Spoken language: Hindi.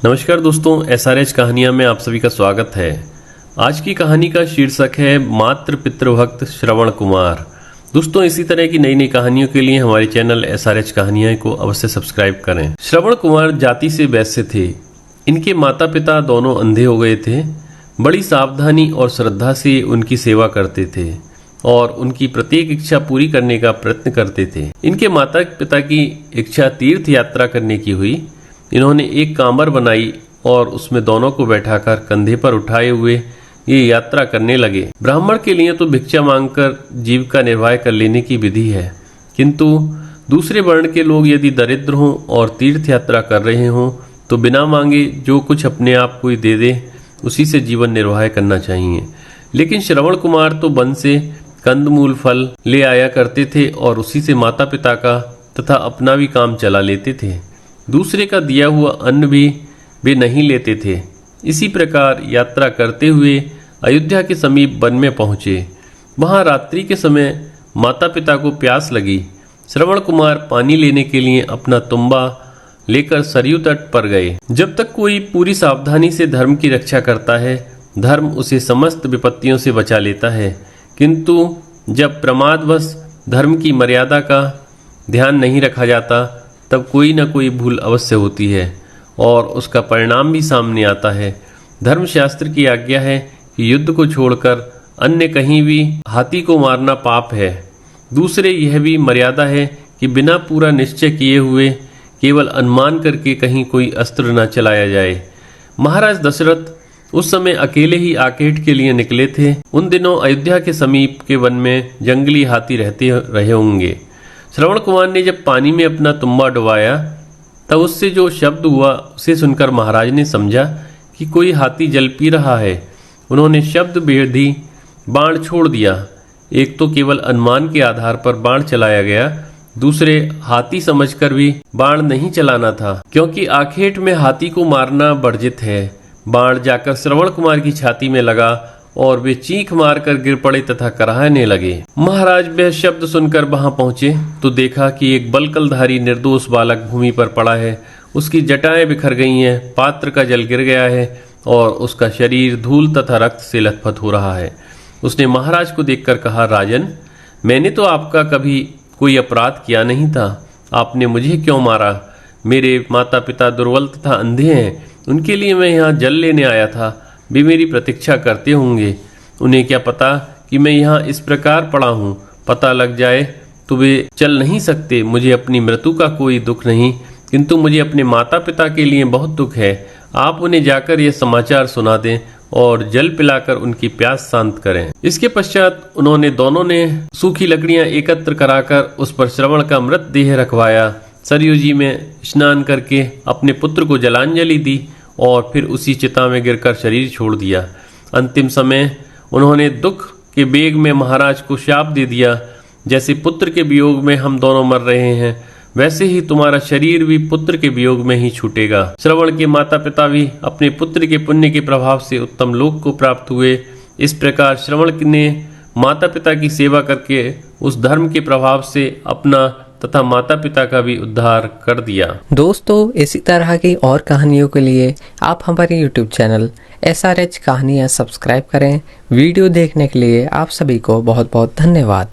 नमस्कार दोस्तों, SRH कहानियाँ में आप सभी का स्वागत है। आज की कहानी का शीर्षक है मातृ पितृभक्त श्रवण कुमार। दोस्तों, इसी तरह की नई नई कहानियों के लिए हमारे चैनल SRH कहानियाँ को अवश्य सब्सक्राइब करें। श्रवण कुमार जाति से वैश्य थे। इनके माता पिता दोनों अंधे हो गए थे। बड़ी सावधानी और श्रद्धा से उनकी सेवा करते थे और उनकी प्रत्येक इच्छा पूरी करने का प्रयत्न करते थे। इनके माता पिता की इच्छा तीर्थ यात्रा करने की हुई। इन्होंने एक कांवर बनाई और उसमें दोनों को बैठाकर कंधे पर उठाए हुए ये यात्रा करने लगे। ब्राह्मण के लिए तो भिक्षा मांगकर जीविका निर्वाह कर लेने की विधि है, किंतु दूसरे वर्ण के लोग यदि दरिद्र हों और तीर्थ यात्रा कर रहे हों तो बिना मांगे जो कुछ अपने आप कोई दे दे उसी से जीवन निर्वाह करना चाहिए। लेकिन श्रवण कुमार तो वन से कंदमूल फल ले आया करते थे और उसी से माता पिता का तथा अपना भी काम चला लेते थे। दूसरे का दिया हुआ अन्न भी वे नहीं लेते थे। इसी प्रकार यात्रा करते हुए अयोध्या के समीप वन में पहुंचे। वहां रात्रि के समय माता पिता को प्यास लगी। श्रवण कुमार पानी लेने के लिए अपना तुम्बा लेकर सरयू तट पर गए। जब तक कोई पूरी सावधानी से धर्म की रक्षा करता है, धर्म उसे समस्त विपत्तियों से बचा लेता है, किंतु जब प्रमादवश धर्म की मर्यादा का ध्यान नहीं रखा जाता तब कोई न कोई भूल अवश्य होती है और उसका परिणाम भी सामने आता है। धर्मशास्त्र की आज्ञा है कि युद्ध को छोड़कर अन्य कहीं भी हाथी को मारना पाप है। दूसरे यह भी मर्यादा है कि बिना पूरा निश्चय किए हुए केवल अनुमान करके कहीं कोई अस्त्र न चलाया जाए। महाराज दशरथ उस समय अकेले ही आकेट के लिए निकले थे। उन दिनों अयोध्या के समीप के वन में जंगली हाथी रहते रहे होंगे। श्रवण कुमार ने जब पानी में अपना तुम्बा डुबाया तब उससे जो शब्द हुआ उसे सुनकर महाराज ने समझा कि कोई हाथी जल पी रहा है। उन्होंने शब्द भेदी बाण छोड़ दिया। एक तो केवल अनुमान के आधार पर बाण चलाया गया, दूसरे हाथी समझकर भी बाण नहीं चलाना था, क्योंकि आखेट में हाथी को मारना वर्जित है। बाण जाकर श्रवण कुमार की छाती में लगा और वे चीख मारकर गिर पड़े तथा कराहने लगे। महाराज वह शब्द सुनकर वहां पहुंचे तो देखा कि एक बलकलधारी निर्दोष बालक भूमि पर पड़ा है। उसकी जटाएं बिखर गई हैं, पात्र का जल गिर गया है और उसका शरीर धूल तथा रक्त से लथपथ हो रहा है। उसने महाराज को देखकर कहा, राजन, मैंने तो आपका कभी कोई अपराध किया नहीं था, आपने मुझे क्यों मारा? मेरे माता पिता दुर्बल तथा अंधे हैं, उनके लिए मैं यहाँ जल लेने आया था। वे मेरी प्रतीक्षा करते होंगे। उन्हें क्या पता कि मैं यहाँ इस प्रकार पड़ा हूँ। पता लग जाए तो वे चल नहीं सकते। मुझे अपनी मृत्यु का कोई दुख नहीं, किंतु मुझे अपने माता पिता के लिए बहुत दुख है। आप उन्हें जाकर यह समाचार सुना दें और जल पिलाकर उनकी प्यास शांत करें। इसके पश्चात उन्होंने दोनों ने सूखी लकड़ियां एकत्र कराकर उस पर श्रवण का मृत देह रखवाया। सरयू जी में स्नान करके अपने पुत्र को जलांजलि दी और फिर उसी चिता में गिरकर शरीर छोड़ दिया। अंतिम समय उन्होंने दुख के बेग में महाराज को शाप दे दिया, जैसे पुत्र के वियोग में हम दोनों मर रहे हैं, वैसे ही तुम्हारा शरीर भी पुत्र के वियोग में ही छूटेगा। श्रवण के माता पिता भी अपने पुत्र के पुण्य के प्रभाव से उत्तम लोक को प्राप्त हुए। इस प्रकार श्रवण ने माता पिता की सेवा करके उस धर्म के प्रभाव से अपना तथा माता पिता का भी उद्धार कर दिया। दोस्तों, इसी तरह की और कहानियों के लिए आप हमारे YouTube चैनल SRH कहानियाँ सब्सक्राइब करें। वीडियो देखने के लिए आप सभी को बहुत बहुत धन्यवाद।